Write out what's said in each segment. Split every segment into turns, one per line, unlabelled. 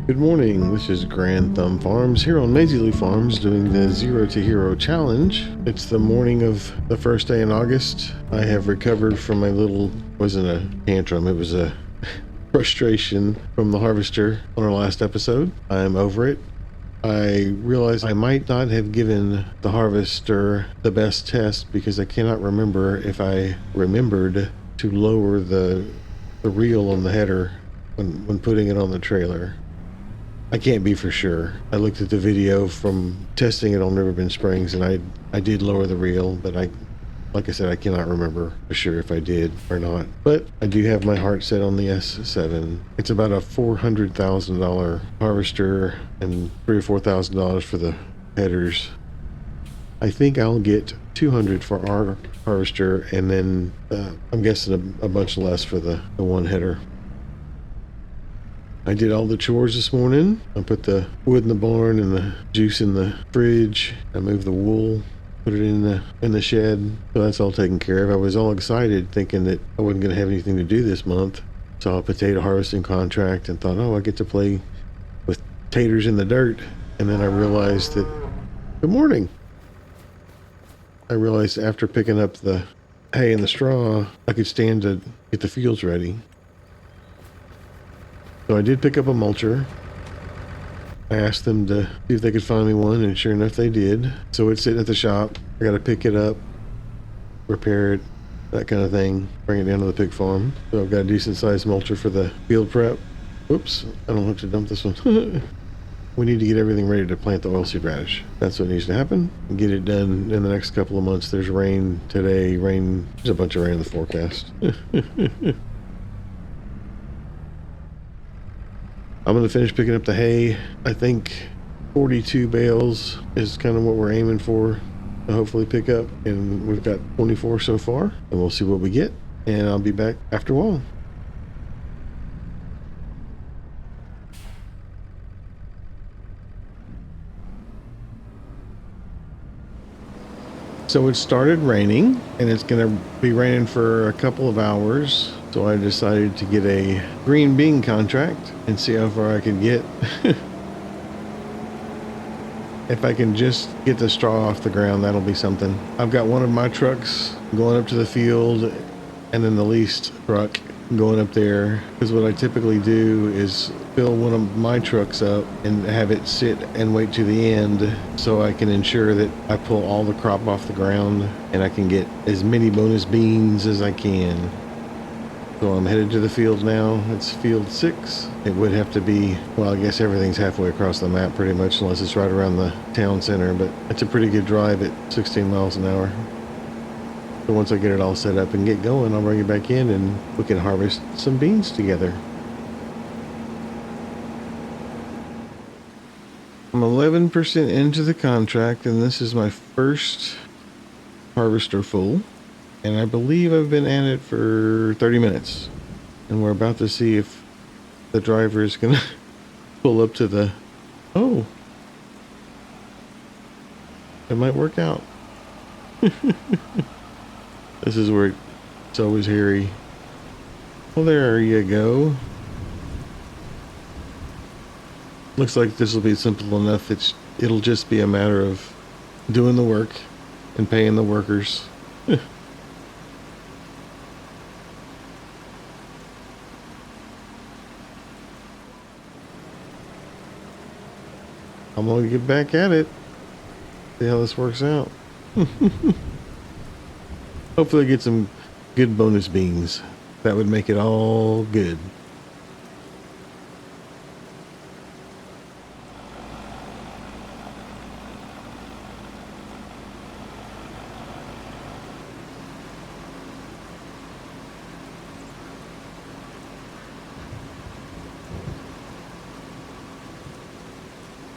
Good morning, this is Grandthumb Farms here on Maizy Lou Farms doing the Zero to Hero Challenge. It's the morning of the first day in August. I have recovered from my wasn't a tantrum, it was a frustration from the harvester on our last episode. I'm over it. I realized I might not have given the harvester the best test because I cannot remember if I remembered to lower the reel on the header when putting it on the trailer. I can't be for sure. I looked at the video from testing it on Riverbend Springs and I did lower the reel, but like I said, I cannot remember for sure if I did or not. But I do have my heart set on the S7. It's about a $400,000 harvester and $3,000 or $4,000 for the headers. I think I'll get $200 for our harvester, and then I'm guessing a bunch less for the one header. I did all the chores this morning. I put the wood in the barn and the juice in the fridge. I moved the wool, put it in the shed. So that's all taken care of. I was all excited thinking that I wasn't going to have anything to do this month. Saw a potato harvesting contract and thought, oh, I get to play with taters in the dirt. And then I realized that, good morning. I realized after picking up the hay and the straw, I could stand to get the fields ready. So I did pick up a mulcher. I asked them to see if they could find me one, and sure enough they did. So it's sitting at the shop. I got to pick it up, repair it, that kind of thing, bring it down to the pig farm. So I've got a decent sized mulcher for the field prep. Oops, I don't have to dump this one. We need to get everything ready to plant the oilseed radish. That's what needs to happen. Get it done in the next couple of months. There's rain today, there's a bunch of rain in the forecast. I'm going to finish picking up the hay. I think 42 bales is kind of what we're aiming for to hopefully pick up. And we've got 24 so far. And we'll see what we get. And I'll be back after a while. So it started raining. And it's going to be raining for a couple of hours. So I decided to get a green bean contract and see how far I could get. If I can just get the straw off the ground, that'll be something. I've got one of my trucks going up to the field and then the leased truck going up there. Because what I typically do is fill one of my trucks up and have it sit and wait to the end so I can ensure that I pull all the crop off the ground and I can get as many bonus beans as I can. So I'm headed to the field now. It's field 6. It would have to be, well, I guess everything's halfway across the map pretty much, unless it's right around the town center, but it's a pretty good drive at 16 miles an hour. So once I get it all set up and get going, I'll bring it back in and we can harvest some beans together. I'm 11% into the contract, and this is my first harvester full. And I believe I've been at it for 30 minutes. And we're about to see if the driver is going to pull up to the... Oh. It might work out. This is where it's always hairy. Well, there you go. Looks like this will be simple enough. It'll just be a matter of doing the work and paying the workers. I'm going to get back at it. See how this works out. Hopefully I get some good bonus beans. That would make it all good.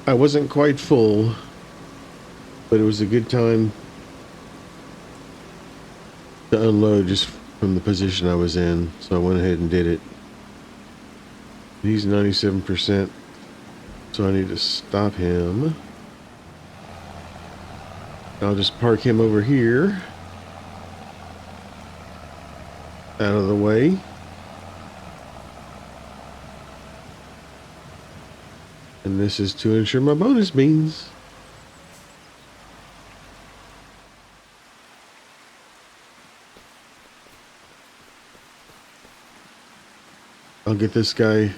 I wasn't quite full, but it was a good time to unload just from the position I was in, so I went ahead and did it. He's 97%, so I need to stop him. I'll just park him over here, out of the way. And this is to insure my bonus beans. I'll get this guy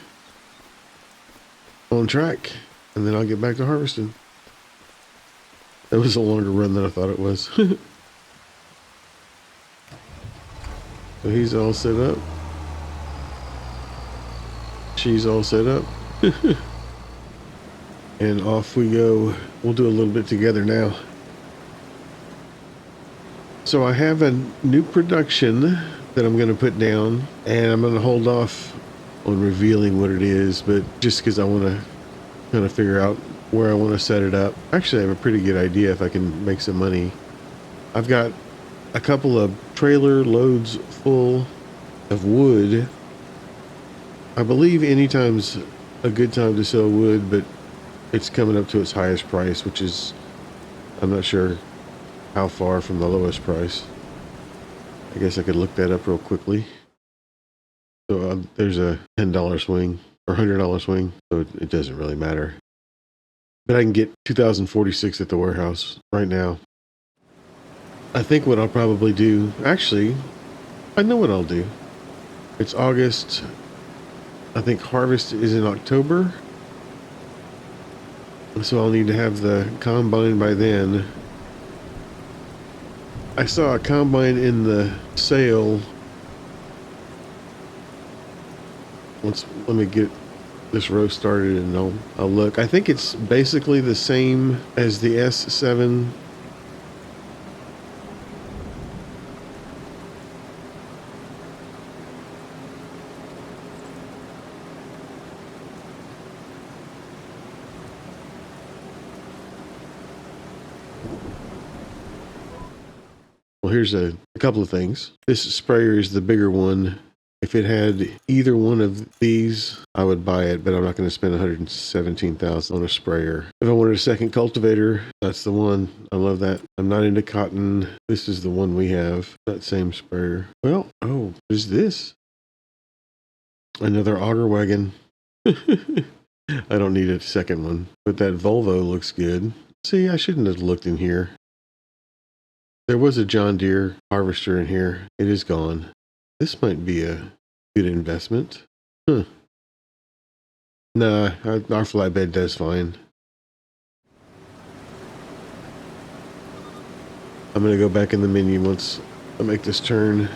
on track, and then I'll get back to harvesting. That was a longer run than I thought it was. So he's all set up. She's all set up. And off we go. We'll do a little bit together now. So I have a new production that I'm going to put down, and I'm going to hold off on revealing what it is, but just because I want to kind of figure out where I want to set it up. Actually, I have a pretty good idea if I can make some money. I've got a couple of trailer loads full of wood. I believe anytime's a good time to sell wood, but it's coming up to its highest price, which is, I'm not sure how far from the lowest price. I guess I could look that up real quickly. So there's a $10 swing or $100 swing, so it doesn't really matter. But I can get 2,046 at the warehouse right now. I think what I'll probably do, actually, I know what I'll do. It's August. I think harvest is in October. So I'll need to have the combine by then. I saw a combine in the sale. Let me get this row started and I'll look. I think it's basically the same as the S7. Well, here's a couple of things. This sprayer is the bigger one. If it had either one of these, I would buy it, but I'm not going to spend $117,000 on a sprayer. If I wanted a second cultivator, that's the one. I love that. I'm not into cotton. This is the one we have. That same sprayer. Well, oh, there's this. Another auger wagon. I don't need a second one, but that Volvo looks good. See, I shouldn't have looked in here. There was a John Deere harvester in here. It is gone. This might be a good investment. Huh. Nah, our flatbed does fine. I'm going to go back in the menu once I make this turn.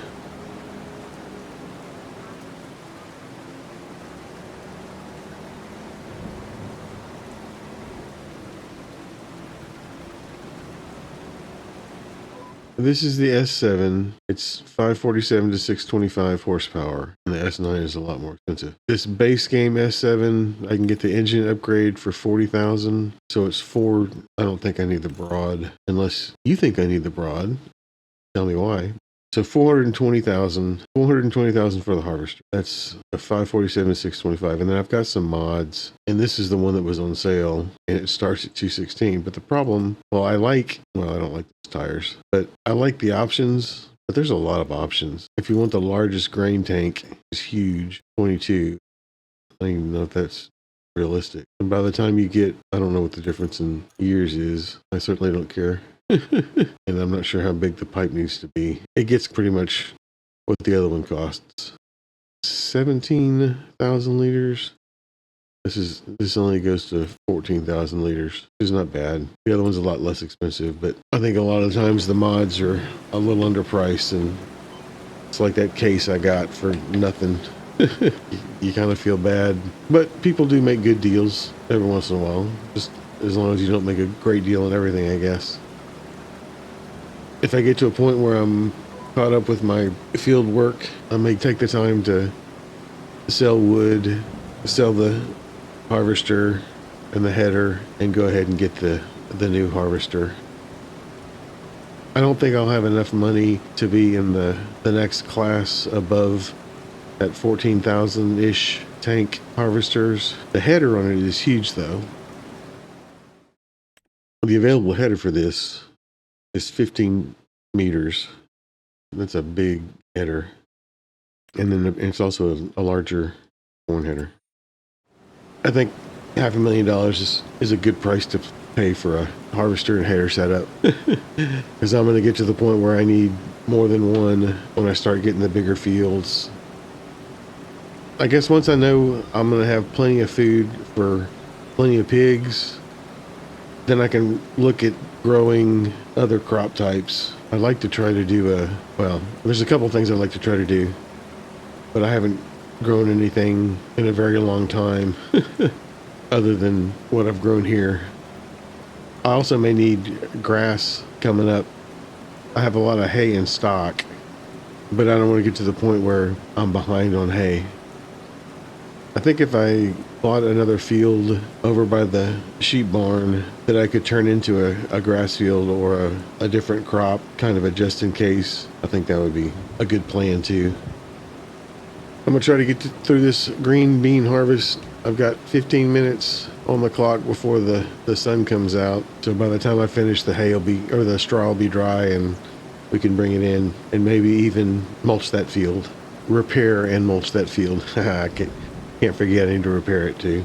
This is the S7. It's 547 to 625 horsepower, and the S9 is a lot more expensive. This base game S7, I can get the engine upgrade for $40,000. So it's four. I don't think I need the broad, unless you think I need the broad. Tell me why. So $420,000 for the harvester. That's a 547 to 625. And then I've got some mods, and this is the one that was on sale, and it starts at 216. But the problem, I don't like these tires, but I like the options, but there's a lot of options. If you want the largest grain tank, it's huge, 22. I don't even know if that's realistic. And by the time you get, I don't know what the difference in years is. I certainly don't care. And I'm not sure how big the pipe needs to be. It gets pretty much what the other one costs. 17,000 liters. This only goes to 14,000 liters, which is not bad. The other one's a lot less expensive, but I think a lot of times the mods are a little underpriced, and it's like that case I got for nothing. You kind of feel bad, but people do make good deals every once in a while, just as long as you don't make a great deal on everything, I guess. If I get to a point where I'm caught up with my field work, I may take the time to sell wood, sell the harvester and the header, and go ahead and get the new harvester. I don't think I'll have enough money to be in the next class above that 14,000-ish tank harvesters. The header on it is huge, though. The available header for this is 15 meters. That's a big header. And then it's also a larger corn header. I think $500,000 is a good price to pay for a harvester and header setup. Because I'm going to get to the point where I need more than one when I start getting the bigger fields. I guess once I know I'm going to have plenty of food for plenty of pigs, then I can look at growing other crop types. I'd like to try to do well, there's a couple things I'd like to try to do, but I haven't grown anything in a very long time other than what I've grown here. I also may need grass coming up. I have a lot of hay in stock, but I don't want to get to the point where I'm behind on hay. I think if I bought another field over by the sheep barn that I could turn into a grass field or a different crop, kind of a just in case, I think that would be a good plan too. I'm going to try to get through this green bean harvest. I've got 15 minutes on the clock before the sun comes out. So by the time I finish, the hay will be, or the straw will be dry, and we can bring it in and maybe even mulch that field. Repair and mulch that field. I can't forget I need to repair it too.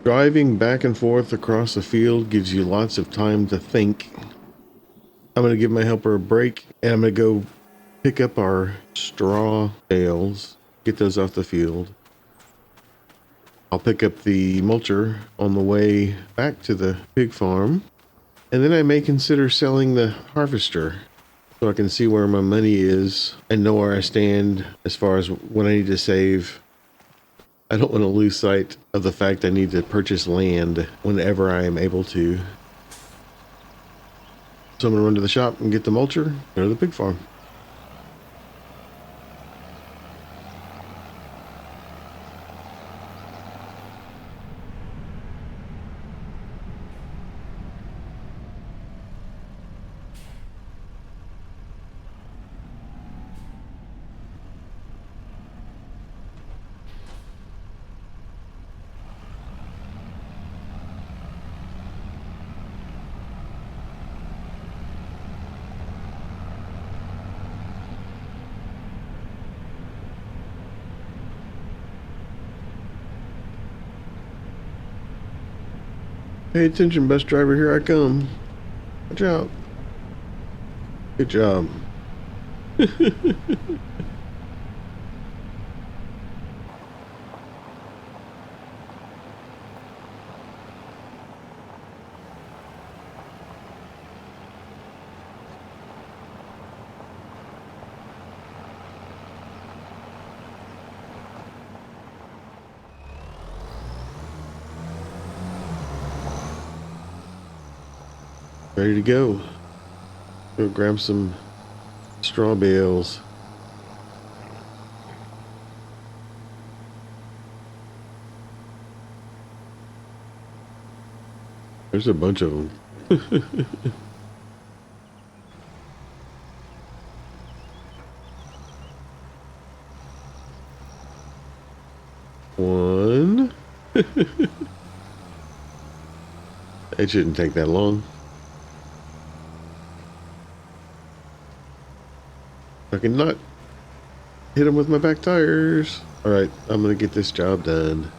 Driving back and forth across the field gives you lots of time to think. I'm going to give my helper a break, and I'm going to go pick up our straw bales, get those off the field. I'll pick up the mulcher on the way back to the pig farm, and then I may consider selling the harvester so I can see where my money is and know where I stand as far as what I need to save. I don't want to lose sight of the fact I need to purchase land whenever I am able to. So I'm going to run to the shop and get the mulcher, go to the pig farm. Pay attention, bus driver, here I come. Watch out. Good job. Ready to go. Go grab some straw bales. There's a bunch of them. One. It shouldn't take that long. I can not hit him with my back tires. All right, I'm gonna get this job done.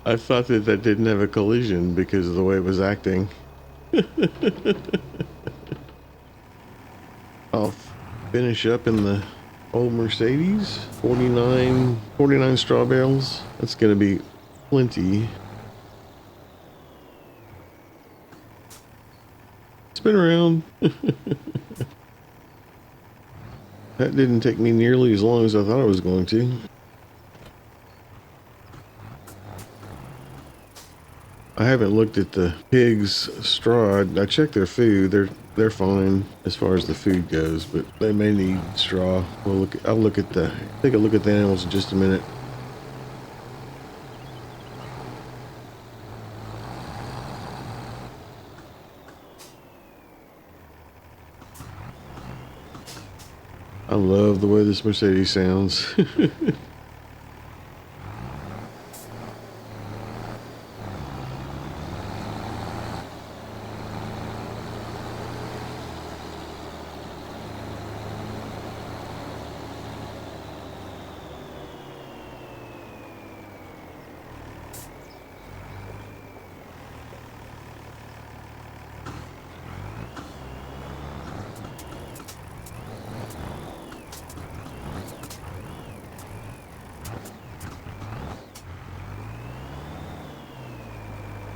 I thought that didn't have a collision because of the way it was acting. I'll finish up in the old Mercedes. 49 straw bales. That's gonna be plenty. Spin around. That didn't take me nearly as long as I thought it was going to. I haven't looked at the pigs' straw. I checked their food. They're fine as far as the food goes, but they may need straw. I'll take a look at the animals in just a minute. I love the way this Mercedes sounds.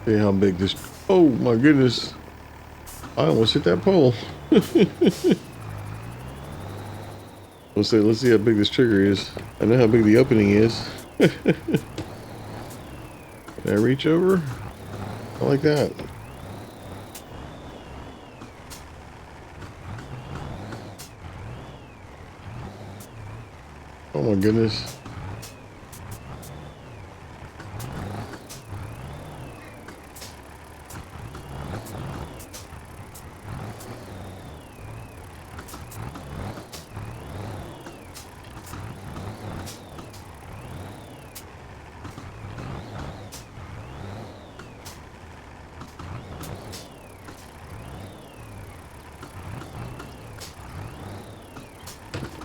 See how big this... Oh my goodness. I almost hit that pole. Let's see how big this trigger is. I know how big the opening is. Can I reach over? I like that. Oh my goodness.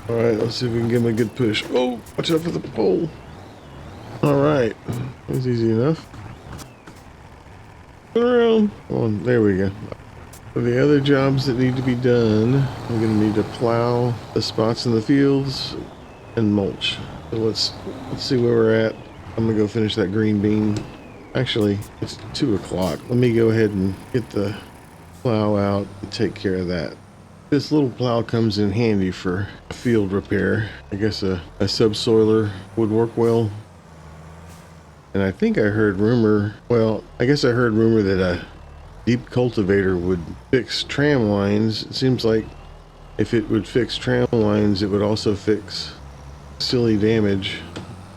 All right, let's see if we can give him a good push. Oh, watch out for the pole. All right, that was easy enough. Turn around. Come on, there we go. For the other jobs that need to be done, we're going to need to plow the spots in the fields and mulch. So let's see where we're at. I'm going to go finish that green bean. Actually, it's 2 o'clock. Let me go ahead and get the plow out and take care of that. This little plow comes in handy for field repair. I guess a subsoiler would work well. And I think I heard rumor, well, I guess I heard rumor that a deep cultivator would fix tram lines. It seems like if it would fix tram lines, it would also fix silly damage.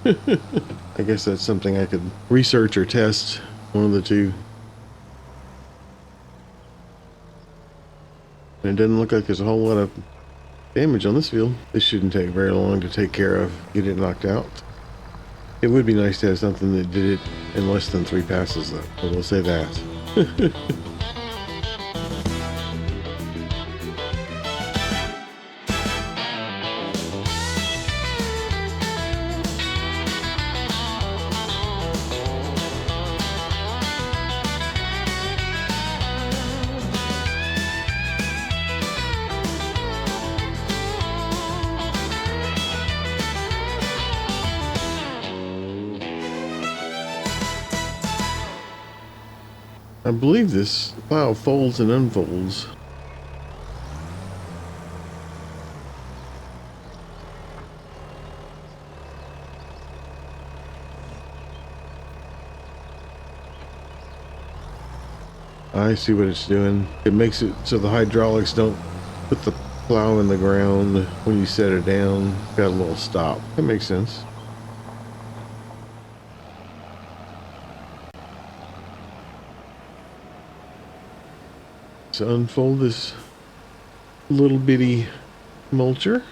I guess that's something I could research or test, one of the two. And it doesn't look like there's a whole lot of damage on this field. This shouldn't take very long to take care of, get it knocked out. It would be nice to have something that did it in less than 3 passes though, but we'll say that. I believe this plow folds and unfolds. I see what it's doing. It makes it so the hydraulics don't put the plow in the ground when you set it down. Got a little stop. That makes sense. So unfold this little bitty mulcher.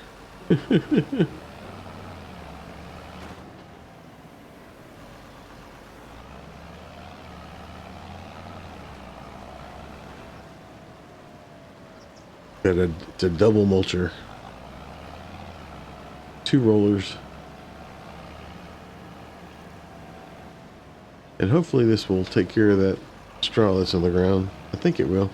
It's a double mulcher. 2 rollers. And hopefully this will take care of that straw that's on the ground. I think it will.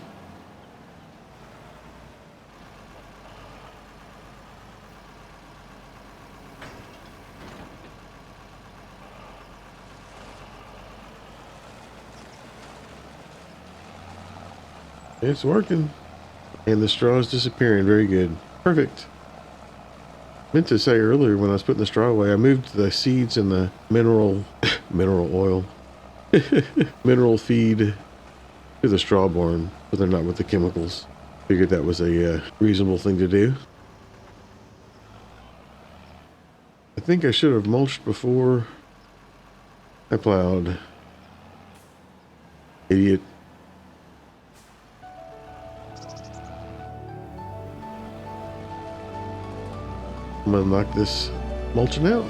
It's working. And the straw is disappearing. Very good. Perfect. Meant to say earlier when I was putting the straw away, I moved the seeds and the mineral oil, mineral feed to the straw barn, but they're not with the chemicals. Figured that was a reasonable thing to do. I think I should have mulched before I plowed. Idiot. I'm gonna knock this mulching out.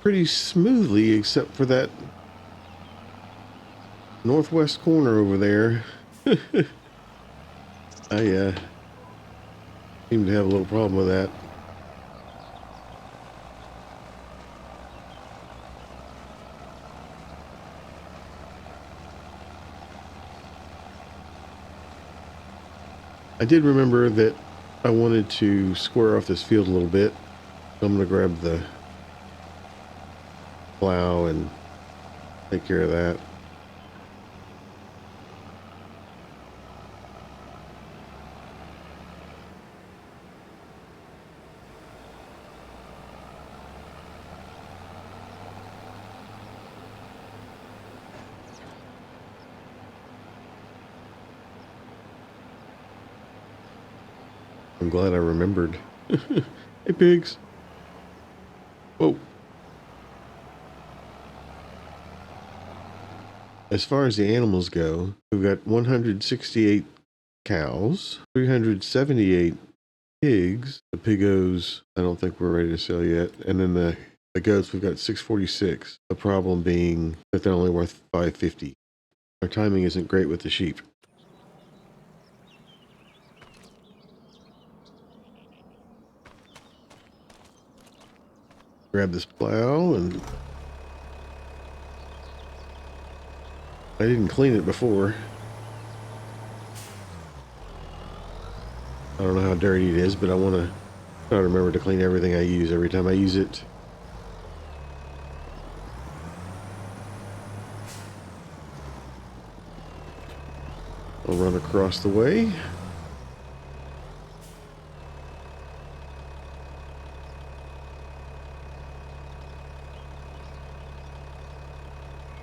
pretty smoothly, except for that northwest corner over there. I seem to have a little problem with that. I did remember that I wanted to square off this field a little bit. So I'm going to grab the plow and take care of that. I'm glad I remembered. Hey, pigs. Whoa. As far as the animals go, we've got 168 cows, 378 pigs. The pigos, I don't think we're ready to sell yet. And then the goats, we've got 646. The problem being that they're only worth 550. Our timing isn't great with the sheep. Grab this plow, and I didn't clean it before. I don't know how dirty it is, but I want to try to remember to clean everything I use every time I use it. I'll run across the way.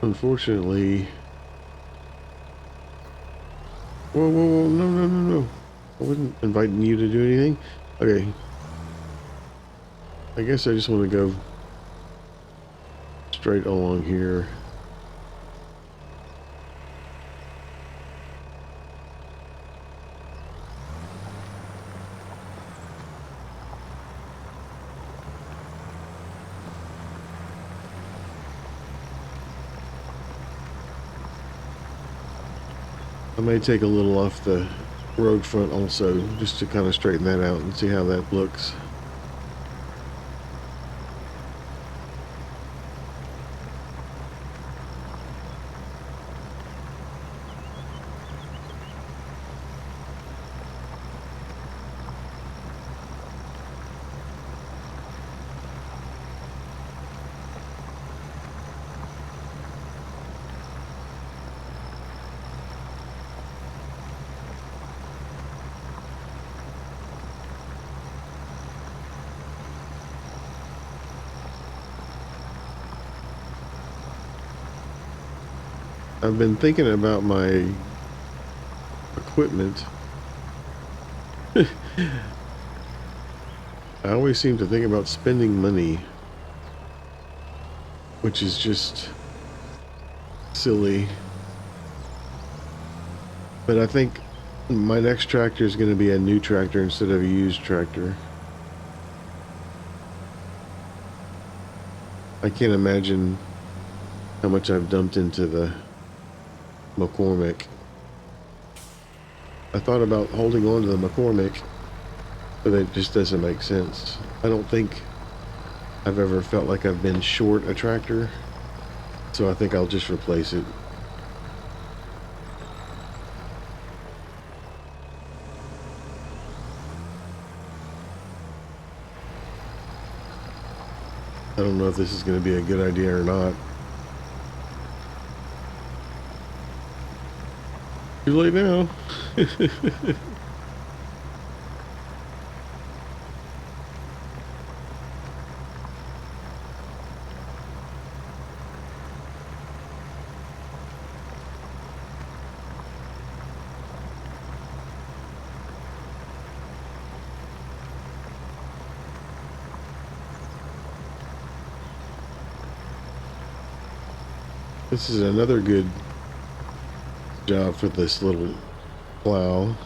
Unfortunately... Whoa, whoa, whoa, no, no, no, no. I wasn't inviting you to do anything. Okay. I guess I just want to go straight along here. I may take a little off the road front also, just to kind of straighten that out and see how that looks. I've been thinking about my equipment. I always seem to think about spending money, which is just silly. But I think my next tractor is going to be a new tractor instead of a used tractor. I can't imagine how much I've dumped into the McCormick. I thought about holding on to the McCormick, but it just doesn't make sense. I don't think I've ever felt like I've been short a tractor, so I think I'll just replace it. I don't know if this is going to be a good idea or not. Too late now. This is another good job for this little plow.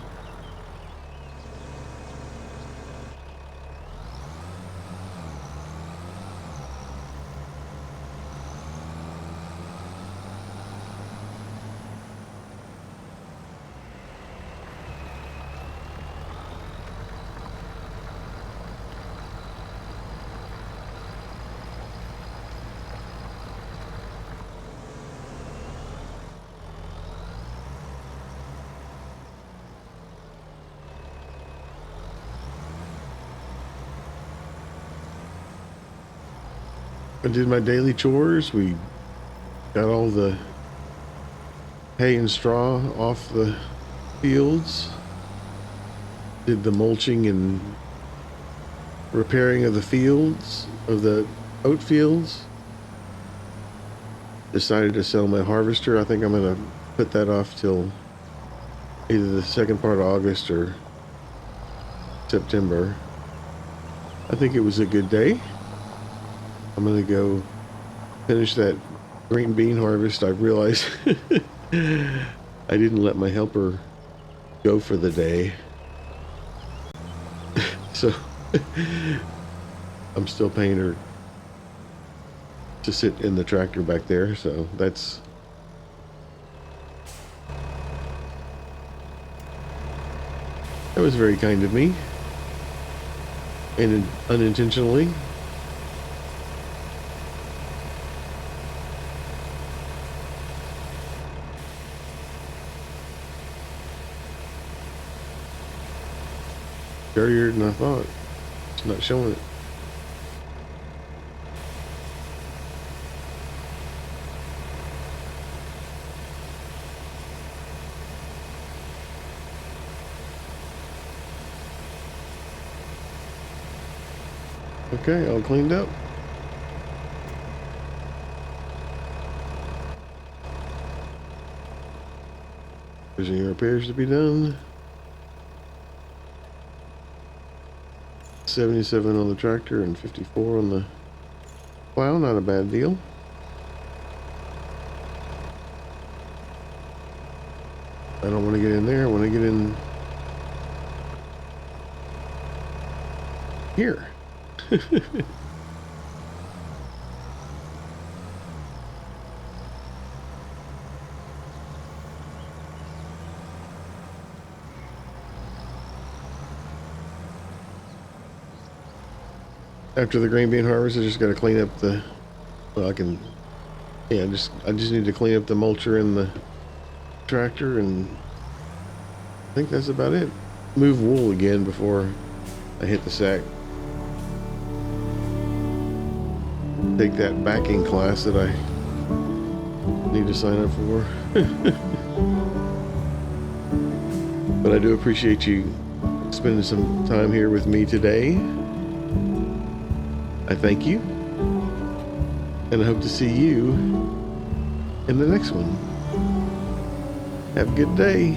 I did my daily chores. We got all the hay and straw off the fields. Did the mulching and repairing of the fields, of the oat fields. Decided to sell my harvester. I think I'm going to put that off till either the second part of August or September. I think it was a good day. I'm going to go finish that green bean harvest. I realized I didn't let my helper go for the day. So I'm still paying her to sit in the tractor back there. So that was very kind of me, and unintentionally. Dirtier than I thought. It's not showing it. Okay, all cleaned up. There's any repairs to be done. 77 on the tractor and 54 on the plow. Not a bad deal. I don't want to get in there. I want to get in here. After the green bean harvest, I just got to clean up the. Well, I just need to clean up the mulcher in the tractor, and I think that's about it. Move wool again before I hit the sack. Take that backing class that I need to sign up for. But I do appreciate you spending some time here with me today. I thank you, and I hope to see you in the next one. Have a good day.